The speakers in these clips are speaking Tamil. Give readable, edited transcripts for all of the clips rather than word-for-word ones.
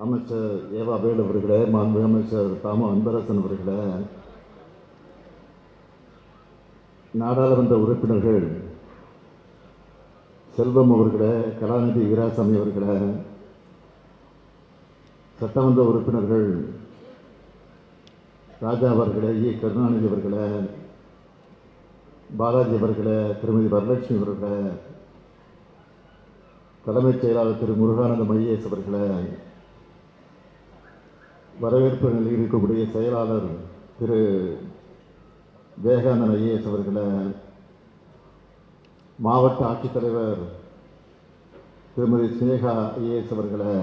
அமைச்சர் ஏவா வேலு அவர்களே, மாண்புமிகு அமைச்சர் தாமோ அன்பரசன் அவர்களே, நாடாளுமன்ற உறுப்பினர்கள் செல்வம் அவர்களே, கலாநிதி வீராசாமி அவர்களே, சட்டமன்ற உறுப்பினர்கள் ராஜா அவர்களே, கருணாநிதி அவர்களே, பாலாஜி அவர்களே, திருமதி வரலட்சுமி அவர்களே, தலைமைச் செயலாளர் திரு முருகானந்தம் ஐஏஎஸ் அவர்களே, வரவேற்பு நிலையில் இருக்கக்கூடிய செயலாளர் திரு வேகானந்தன் ஐஏஎஸ் அவர்களே, மாவட்ட ஆட்சித்தலைவர் திருமதி ஸ்னேகா ஐஏஎஸ் அவர்களே,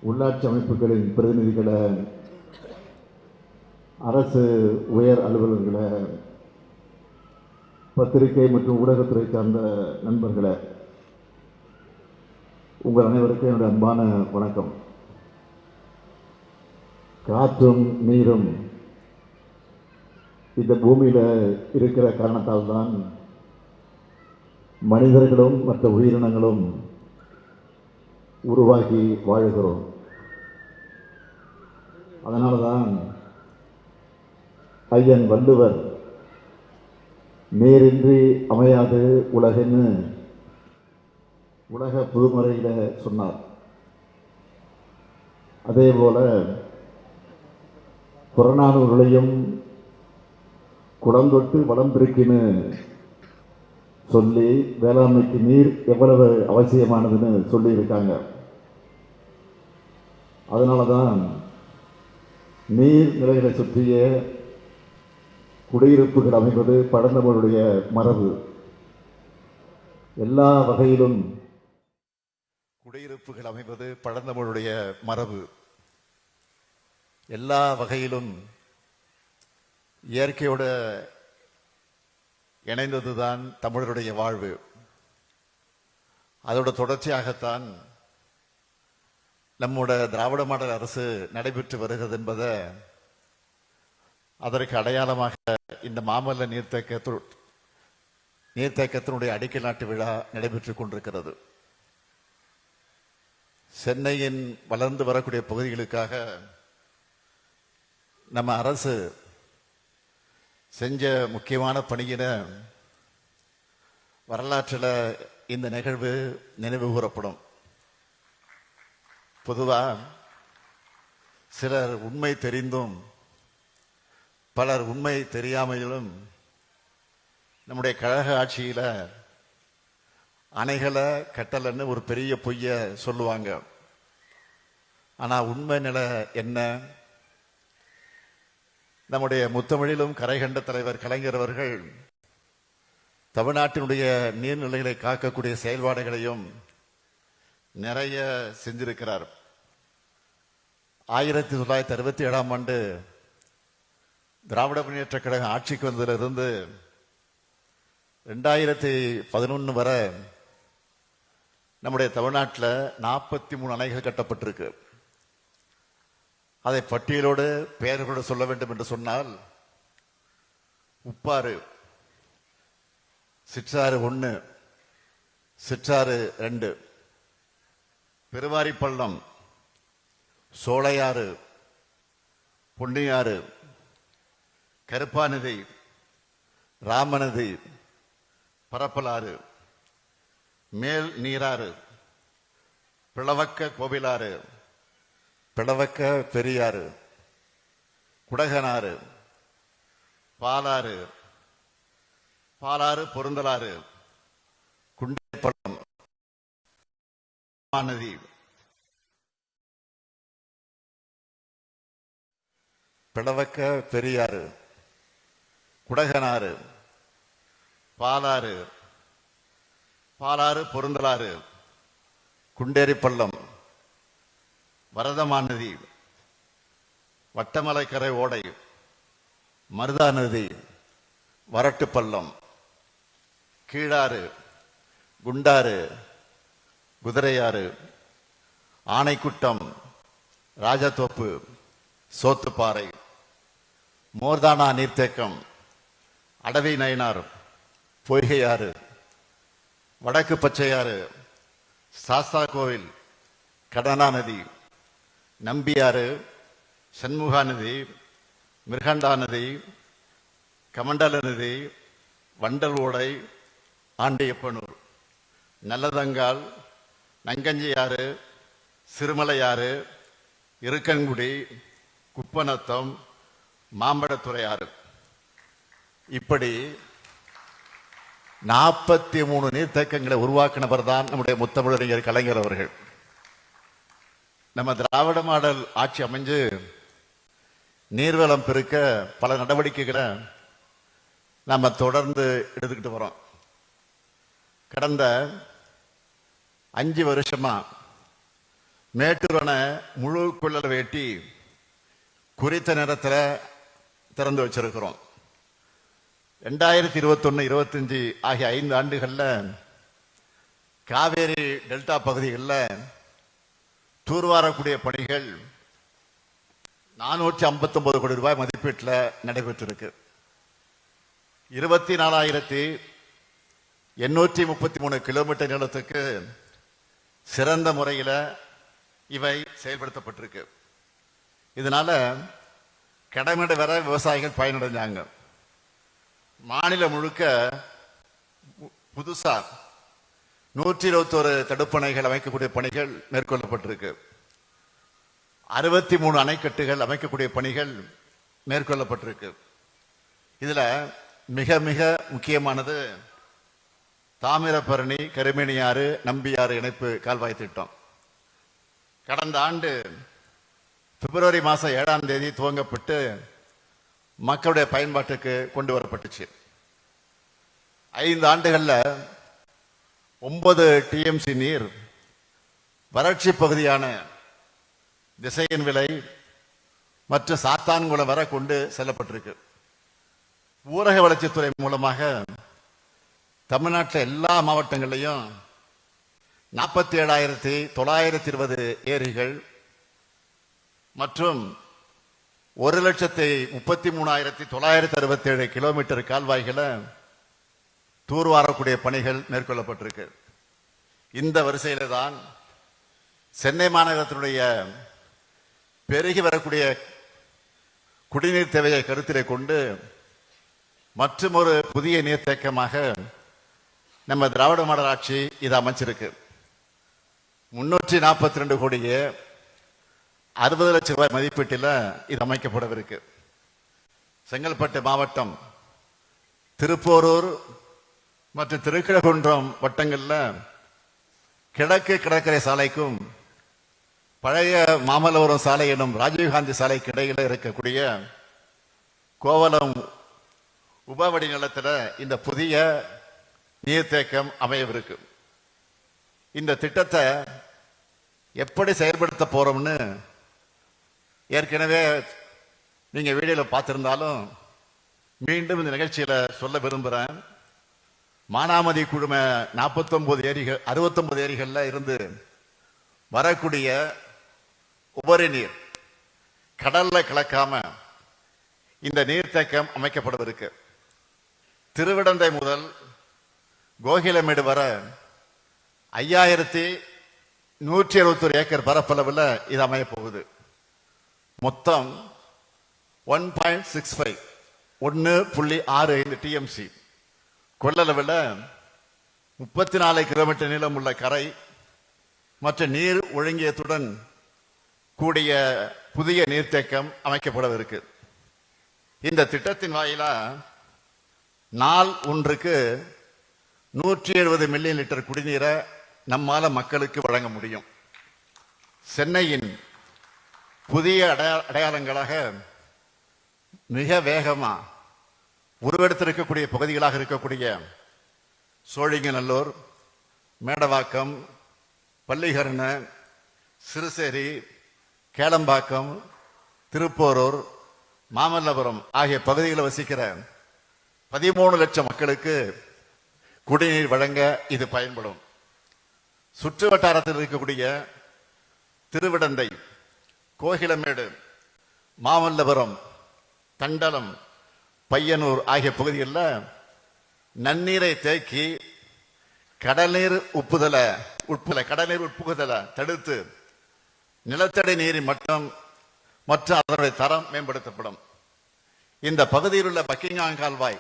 உள்ளாட்சி அமைப்புகளின் பிரதிநிதிகளே, அரசு உயர் அலுவலர்களே, பத்திரிகை மற்றும் ஊடகத்துறை சார்ந்த நண்பர்களே, உங்கள் அனைவருக்கும் என்னுடைய அன்பான வணக்கம். காற்றும் நீரும் இந்த பூமியில் இருக்கிற காரணத்தால் தான் மனிதர்களும் மற்ற உயிரினங்களும் உருவாகி வாழுகிறோம். அதனால தான் ஐயன் வள்ளுவர் நீரின்றி அமையாது உலகன்னு உலக புதுமுறையில் சொன்னார். அதே போல புறநானூறுகளையும் குளந்தொட்டு வளம் பெருக்கின்னு சொல்லி வேளாண்மைக்கு நீர் எவ்வளவு அவசியமானதுன்னு சொல்லியிருக்காங்க. அதனால தான் நீர் நிலைகளை சுற்றிய குடியிருப்புகள் அமைப்பது பழந்தமிழுடைய மரபு. எல்லா வகையிலும் குடியிருப்புகள் அமைவது பழந்தமிழுடைய மரபு. எல்லா வகையிலும் இயற்கையோடு இணைந்ததுதான் தமிழருடைய வாழ்வு. அதோட தொடர்ச்சியாகத்தான் நம்முடைய திராவிட மாடல் அரசு நடைபெற்று வருகிறது என்பதை அதற்கு அடையாளமாக இந்த மாமல்ல நீர்த்தேக்கத்தினுடைய அடிக்கல் நாட்டு விழா நடைபெற்றுக் கொண்டிருக்கிறது. சென்னையின் வளர்ந்து வரக்கூடிய பகுதிகளுக்காக நம்ம அரசு செஞ்ச முக்கியமான பணியின வரலாற்றில் இந்த நிகழ்வு நினைவு கூறப்படும். பொதுவாக சிலர் உண்மை தெரிந்தும் பலர் உண்மை தெரியாமையிலும் நம்முடைய கழக ஆட்சியில அணைகளை கட்டலன்னு ஒரு பெரிய பொய்ய சொல்லுவாங்க. ஆனா உண்மை நிலை என்ன? நம்முடைய முத்தமிழிலும் கரை கண்ட தலைவர் கலைஞர் அவர்கள் தமிழ்நாட்டினுடைய நீர்நிலைகளை காக்கக்கூடிய செயல்பாடுகளையும் நிறைய செஞ்சிருக்கிறார். 1967ஆம் ஆண்டு திராவிட முன்னேற்ற கழகம் ஆட்சிக்கு வந்ததிலிருந்து 2011 வரை நம்முடைய தமிழ்நாட்டில் 43 அணைகள் கட்டப்பட்டிருக்கு. அதை பட்டியலோடு பெயர்களோடு சொல்ல வேண்டும் என்று சொன்னால், உப்பாறு, சிற்றாறு 1, சிற்றாறு 2, பெருவாரிப்பள்ளம், சோலையாறு, பொன்னியாறு, கருப்பாநதி, ராமநதி, பரப்பலாறு, மேல் நீராறு, பிளவக்க கோவிலாறு, பிளவக்க பெரியாறு, குடகனாறு, பாலாறு, பாலாறு பொருந்தலாறு, குண்டேப்பள்ளம் நதி, பிளவக்க பெரியாறு, குடகனாறு, பாலாறு, பாலாறு பொருந்தலாறு, குண்டேரிப்பள்ளம், வரதமாநதி, வட்டமலைக்கரை ஓடை, மருதா நதி, வரட்டுப்பள்ளம், கீழாறு, குண்டாறு, குதிரையாறு, ஆனைக்குட்டம், ராஜதோப்பு, சோத்துப்பாறை, மோர்தானா நீர்த்தேக்கம், அடவி நயினார், பொய்கையாறு, வடக்கு பச்சையாறு, சாஸ்தா கோவில், கடனா நதி, நம்பியாறு, சண்முகா நதி, மிருகண்டா நதி, கமண்டல நதி, வண்டல் ஓடை, ஆண்டியப்பனூர், நல்லதங்கால், நங்கஞ்சியாறு, சிறுமலையாறு, இருக்கன்குடி, குப்பநத்தம், மாம்பழத்துறையாறு, இப்படி 43 நீர்த்தேக்கங்களை உருவாக்கினவர் தான் நம்முடைய முத்தமிழறிஞர் கலைஞர் அவர்கள். நம்ம திராவிட மாடல் ஆட்சி அமைஞ்சு நீர்வளம் பெருக்க பல நடவடிக்கைகளை நம்ம தொடர்ந்து எடுத்துக்கிட்டு வரோம். கடந்த 5 வருஷமா மேட்டூர் அணை முழு கொள்ளளவு வெட்டி குறித்த நேரத்தில் திறந்து வச்சிருக்கிறோம். 2021-25 ஆகிய 5 ஆண்டுகளில் காவேரி டெல்டா பகுதிகளில் தூர்வாரக்கூடிய பணிகள் 459 கோடி ரூபாய் மதிப்பீட்டில் நடைபெற்றிருக்கு. 24,833 கிலோமீட்டர் நீளத்துக்கு சிறந்த முறையில் இவை செயல்படுத்தப்பட்டிருக்கு. இதனால கடமிட வர விவசாயிகள் பயனடைஞ்சாங்க. மாநிலம் முழுக்க புதுசா 121 தடுப்பணைகள் அமைக்கக்கூடிய பணிகள் மேற்கொள்ளப்பட்டிருக்கு. 63 அணைக்கட்டுகள் அமைக்கக்கூடிய பணிகள் மேற்கொள்ளப்பட்டிருக்கு. இதுல மிக மிக முக்கியமானது தாமிரபரணி, கருமேனியாறு, நம்பியாறு இணைப்பு கால்வாய் திட்டம். கடந்த ஆண்டு பிப்ரவரி மாதம் 7ஆம் தேதி துவங்கப்பட்டு மக்களுடைய பயன்பாட்டுக்கு கொண்டு வரப்பட்டுச்சு. 5 ஆண்டுகள்ல 9 டிஎம்சி நீர் வறட்சி பகுதியான திசையின் விலை மற்றும் சாத்தான்குளம் வரை கொண்டு செல்லப்பட்டிருக்கு. ஊரக வளர்ச்சித்துறை மூலமாக தமிழ்நாட்டில் எல்லா மாவட்டங்களையும் 47,920 ஏரிகள் மற்றும் 1,33,967 கிலோமீட்டர் கால்வாய்களை தூர்வாரக்கூடிய பணிகள் மேற்கொள்ளப்பட்டிருக்கு. இந்த வரிசையில தான் சென்னை மாநகரத்தினுடைய பெருகி வரக்கூடிய குடிநீர் தேவையை கருத்திலே கொண்டு மற்றும் ஒரு புதிய நீர்த்தேக்கமாக நம்ம திராவிட மாடல் ஆட்சி இதை அமைச்சிருக்கு. 342 கோடியே 60 லட்சம் ரூபாய் மதிப்பீட்டில் இது அமைக்கப்படவிருக்கு. செங்கல்பட்டு மாவட்டம், திருப்போரூர் மற்றும் திருக்கழுகுன்றம் வட்டங்களில் கிழக்கு கடற்கரை சாலைக்கும் பழைய மாமல்லபுரம் சாலை எனும் ராஜீவ்காந்தி சாலைக்கு இடையில இருக்கக்கூடிய கோவலம் உபவடி நிலத்தில் இந்த புதிய நீர்த்தேக்கம் அமையவிருக்கு. இந்த திட்டத்தை எப்படி செயல்படுத்த போறோம்னு ஏற்கனவே நீங்க வீடியோல பார்த்திருந்தாலும் மீண்டும் இந்த நிகழ்ச்சியில சொல்ல விரும்புறேன். மானாமதி குழும 69 ஏரிகள்ல இருந்து வரக்கூடிய உபரி நீர் கடல்ல கலக்காம இந்த நீர்த்தேக்கம் அமைக்கப்படவிருக்கு. திருவிடந்தை முதல் கோகிலமேடு வர 5,171 ஏக்கர் பரப்பளவில் இது அமைய போகுது. மொத்தம் 1.65 டிஎம்சி கொள்ளளவில் 34 கிலோமீட்டர் நீளம் உள்ள கரை மற்றும் நீர் ஒழுங்கியத்துடன் கூடிய புதிய நீர்த்தேக்கம் அமைக்கப்படவிருக்கு. இந்த திட்டத்தின் வாயிலா நாள் ஒன்றுக்கு 170 மில்லியன் லிட்டர் குடிநீரை நம்மால மக்களுக்கு வழங்க முடியும். சென்னையின் புதிய அடையாளங்களாக மிக வேகமா உருவெடுத்திருக்கக்கூடிய பகுதிகளாக இருக்கக்கூடிய சோழிங்கநல்லூர், மேடவாக்கம், பள்ளிகரண, சிறுசேரி, கேளம்பாக்கம், திருப்போரூர், மாமல்லபுரம் ஆகிய பகுதிகளில் வசிக்கிற 13 லட்சம் மக்களுக்கு குடிநீர் வழங்க இது பயன்படும். சுற்று வட்டாரத்தில் இருக்கக்கூடிய திருவிடந்தை, கோகிலமேடு, மாமல்லபுரம், தண்டலம், பையனூர் ஆகிய பகுதிகளில் நன்னீரை தேக்கி கடல்நீர் உட்புகுதலை தடுத்து நிலத்தடி நீரின் மட்டம் மற்றும் அதனுடைய தரம் மேம்படுத்தப்படும். இந்த பகுதியில் உள்ள பக்கிங்ஹாம் கால்வாய்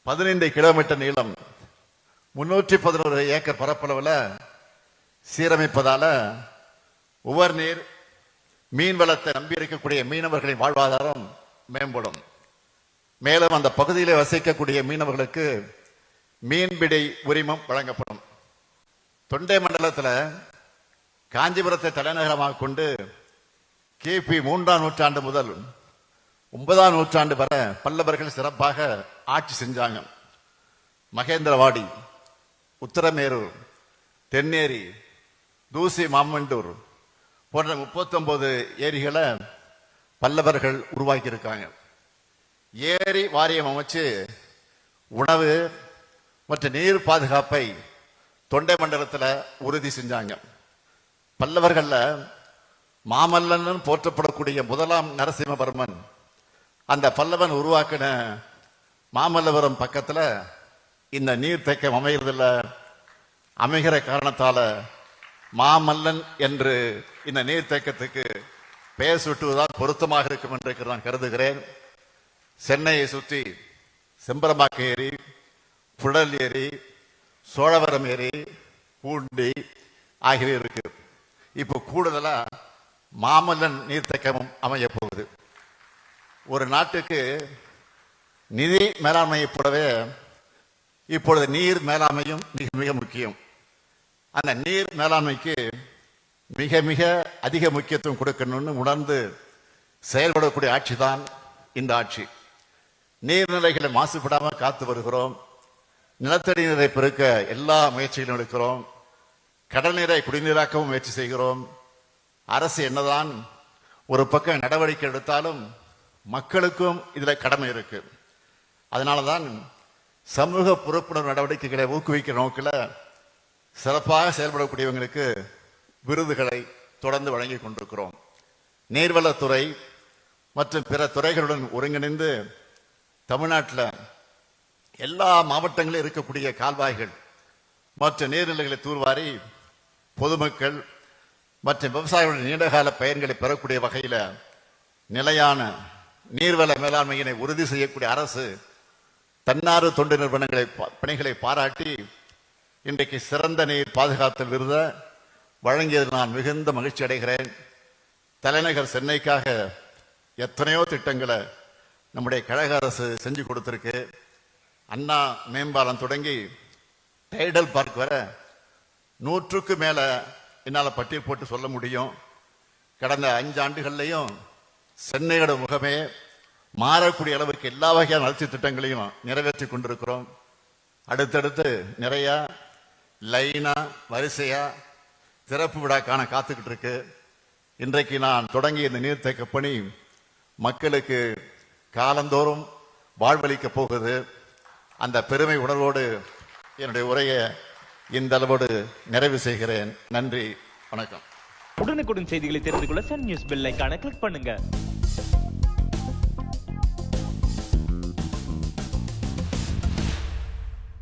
15 கிலோமீட்டர் நீளம் 311 ஏக்கர் பரப்பளவில் சீரமைப்பதால உவர் நீர் மீன் வளத்தை நம்பியிருக்கக்கூடிய மீனவர்களின் வாழ்வாதாரம் மேம்படும். மேலும் அந்த பகுதியில் வசிக்கக்கூடிய மீனவர்களுக்கு மீன்பிடி உரிமம் வழங்கப்படும். தொண்டை மண்டலத்தில் காஞ்சிபுரத்தை தலைநகரமாக கொண்டு கிபி 3ஆம் நூற்றாண்டு முதல் 9ஆம் நூற்றாண்டு வரை பல்லவர்கள் சிறப்பாக ஆட்சி செஞ்சாங்க. மகேந்திரவாடி, உத்தரமேரூர், தென்னேரி, தூசி மாமண்டூர் போன்ற 39 ஏரிகளை பல்லவர்கள் உருவாக்கி இருக்காங்க. ஏரி வாரியம் அமைச்சு உணவு மற்றும் நீர் பாதுகாப்பை தொண்டை மண்டலத்தில் உறுதி செஞ்சாங்க. பல்லவர்கள்ல மாமல்லன் போற்றப்படக்கூடிய முதலாம் நரசிம்மவர்மன் அந்த பல்லவன் உருவாக்கின மாமல்லபுரம் பக்கத்துல இந்த நீர்த்தேக்கம் அமைகிறதில்ல. அமைகிற காரணத்தால மாமல்லன் என்று இந்த நீர்த்தேக்கத்துக்கு பெயர் சுட்டுவதால் பொருத்தமாக இருக்கும் என்று நான் கருதுகிறேன். சென்னையை சுற்றி செம்பரம்பாக்கம் ஏரி, புழல் ஏரி, சோழவரம் ஏரி, பூண்டி ஆகியவை இருக்கு. இப்போ கூடுதலா மாமல்லன் நீர்த்தேக்கமும் அமைய போகுது. ஒரு நாட்டுக்கு நிதி மேலாண்மையை போலவே இப்பொழுது நீர் மேலாண்மையும் மிக மிக முக்கியம். அந்த நீர் மேலாண்மைக்கு மிக மிக அதிக முக்கியத்துவம் கொடுக்கணும்னு உணர்ந்து செயல்படக்கூடிய ஆட்சி தான் இந்த ஆட்சி. நீர்நிலைகளை மாசுபடாமல் காத்து வருகிறோம். நிலத்தடி நீரை பெருக்க எல்லா முயற்சிகளும் எடுக்கிறோம். கடல் நீரை குடிநீராக்கவும் முயற்சி செய்கிறோம். அரசு என்னதான் ஒரு பக்கம் நடவடிக்கை எடுத்தாலும் மக்களுக்கும் இதுல கடமை இருக்கு. அதனாலதான் சமூக பொறுப்புணர்வு நடவடிக்கைகளை ஊக்குவிக்கிற நோக்கில் சிறப்பாக செயல்படக்கூடியவங்களுக்கு விருதுகளை தொடர்ந்து வழங்கி கொண்டிருக்கிறோம். நீர்வளத்துறை மற்றும் பிற துறைகளுடன் ஒருங்கிணைந்து தமிழ்நாட்டில் எல்லா மாவட்டங்களிலும் இருக்கக்கூடிய கால்வாய்கள் மற்ற நீர்நிலைகளை தூர்வாரி பொதுமக்கள் மற்றும் விவசாயிகளுடைய நீண்டகால பயன்களை பெறக்கூடிய வகையில் நிலையான நீர்வள மேலாண்மையினை உறுதி செய்யக்கூடிய அரசு தன்னார்வ தொண்டு நிறுவனங்களை பணிகளை பாராட்டி இன்றைக்கு சிறந்த நீர் பாதுகாத்தல் விருத வழங்கியதில் நான் மிகுந்த மகிழ்ச்சி அடைகிறேன். தலைநகர் சென்னைக்காக எத்தனையோ திட்டங்களை நம்முடைய கழக அரசு செஞ்சு கொடுத்திருக்கு. அண்ணா மேம்பாலம் தொடங்கி டைடல் பார்க் வர 100க்கு மேல என்னால் பட்டியல் போட்டு சொல்ல முடியும். கடந்த 5 ஆண்டுகள்லையும் சென்னையோட முகமே மாறக்கூடிய அளவுக்கு எல்லா வகையான வளர்ச்சி திட்டங்களையும் நிறைவேற்றி கொண்டிருக்கிறோம். அடுத்தடுத்து நிறைய லைனா வரிசையா திறப்பு விழா காண காத்துக்கிட்டு இருக்கு. இன்றைக்கு நான் தொடங்கிய இந்த நீர்த்தேக்க பணி மக்களுக்கு காலந்தோறும் வாழ்வளிக்க போகுது. அந்த பெருமை உணர்வோடு என்னுடைய உரையை இந்த அளவோடு நிறைவு செய்கிறேன். நன்றி, வணக்கம். உடனுக்குடன் செய்திகளை தெரிந்து கொள்ள சன் நியூஸ் பெல் ஐகானை கிளிக் பண்ணுங்க.